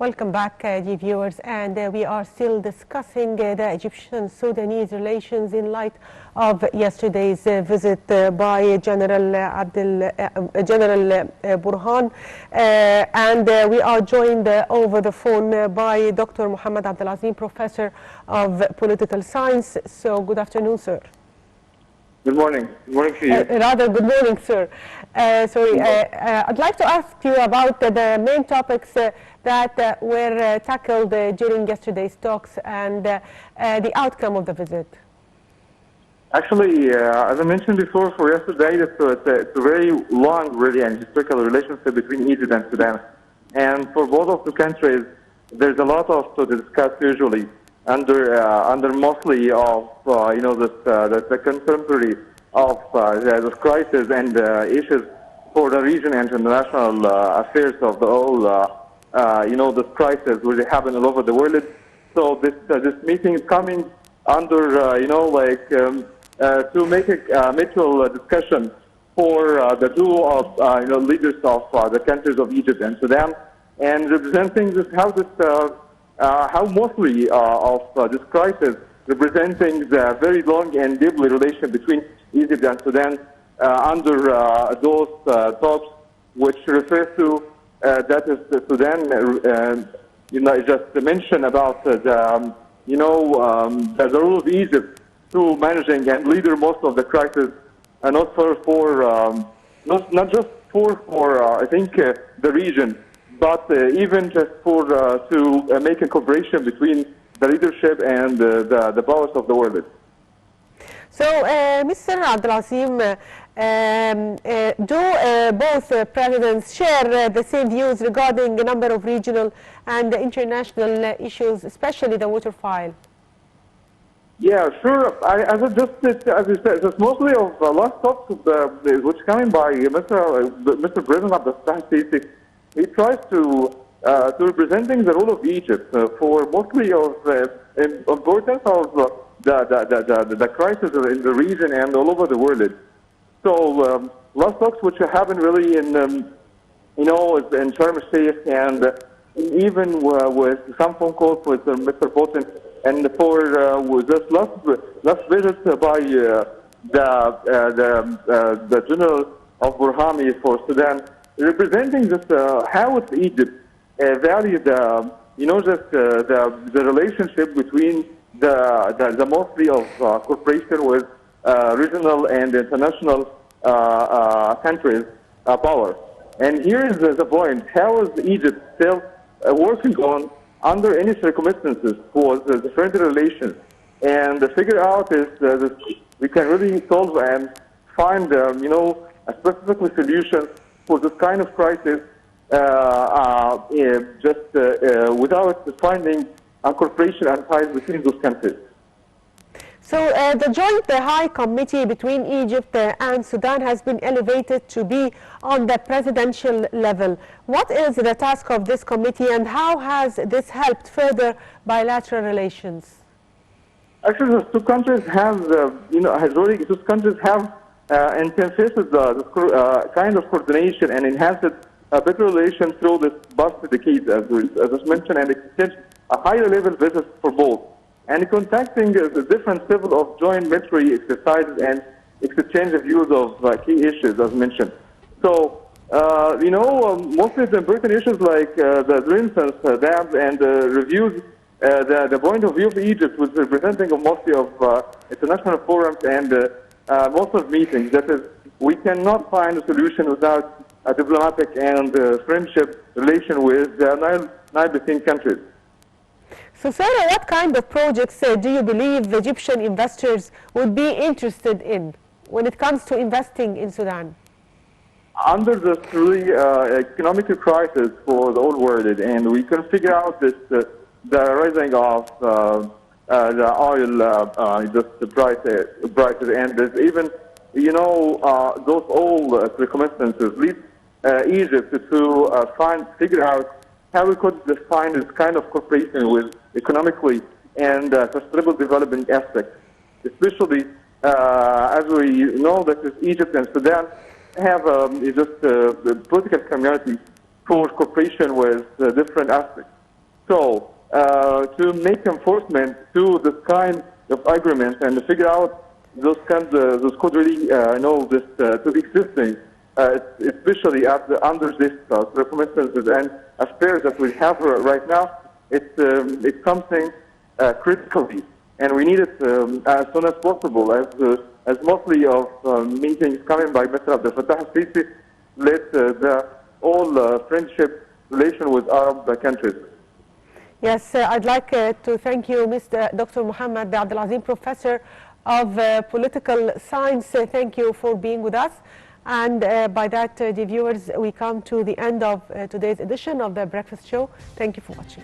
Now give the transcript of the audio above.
Welcome back, dear viewers, and we are still discussing the Egyptian-Sudanese relations in light of yesterday's visit by General Abdel, General Burhan, and we are joined over the phone by Dr. Mohamed Azim, Professor of Political Science. So, good afternoon, sir. Good morning. Good morning to you. Rather, good morning, sir. I'd like to ask you about the main topics that were tackled during yesterday's talks and the outcome of the visit. Actually, as I mentioned before, for yesterday, it's a very long, really, and historical relationship between Egypt and Sudan. And for both of the countries, there's a lot to discuss usually under mostly of the contemporary of this crisis and issues for the region and international affairs of the whole this crisis which happen all over the world. So this meeting is coming under to make a mutual discussion for the two of leaders of the countries of Egypt and Sudan, and representing how mostly of this crisis representing the very long and deeply relation between Egypt and Sudan under those talks, which refer to that is Sudan. Just mention about the role of Egypt to managing and leader most of the crisis, and not not just for I think the region, but even just for to make a cooperation between the leadership and the powers of the world. So, Mr. Abdelazim, do both presidents share the same views regarding a number of regional and international issues, especially the water file? Yeah, sure. As I said, it's mostly of last talks which coming by Mr. President Abdel. He tries to representing the role of Egypt for mostly of importance of the crisis in the region and all over the world. So last talks which happened really in in Sharm el-Sheikh, and even with some phone calls with Mr. Putin, and for with this last visit by the General of Burhani for Sudan, representing this how Egypt value the relationship between the mostly of cooperation with regional and international countries power. And here is the point: how is Egypt still working on under any circumstances for the different relations, and the figure out is that we can really solve and find a specific solution for this kind of crisis without finding a cooperation and ties between those countries. So the joint high committee between Egypt and Sudan has been elevated to be on the presidential level. What is the task of this committee, and how has this helped further bilateral relations? Actually, the two countries have, those countries have intensified the kind of coordination and enhanced a better relation through this past decades, as was mentioned, and extend a higher level visits for both, and contacting the different level of joint military exercises and exchange of views of key issues, as mentioned. So, mostly the important issues like for instance, dams and reviews, the point of view of Egypt was representing mostly of international forums and most of meetings. That is, we cannot find a solution without a diplomatic and friendship relation with the neighboring countries. So, sir, what kind of projects do you believe Egyptian investors would be interested in when it comes to investing in Sudan? Under this really economic crisis for the whole world, and we can figure out this the rising of the oil, the prices, and there's even those all circumstances lead Egypt to figure out how we could define this kind of cooperation with economically and sustainable development aspects, especially as we know that Egypt and Sudan have political community for cooperation with different aspects. So to make enforcement to this kind of agreements and to figure out those could really to be existing, especially under this circumstances and affairs that we have right now. It's something critically, and we need it as soon as possible. As mostly of meetings coming by Mr. Abdel al-Sisi let the all friendship relation with Arab countries. Yes, I'd like to thank you, Mr. Dr. Mohamed Abdel, Professor of Political Science. Thank you for being with us. And by that, the viewers, we come to the end of today's edition of the Breakfast Show. Thank you for watching.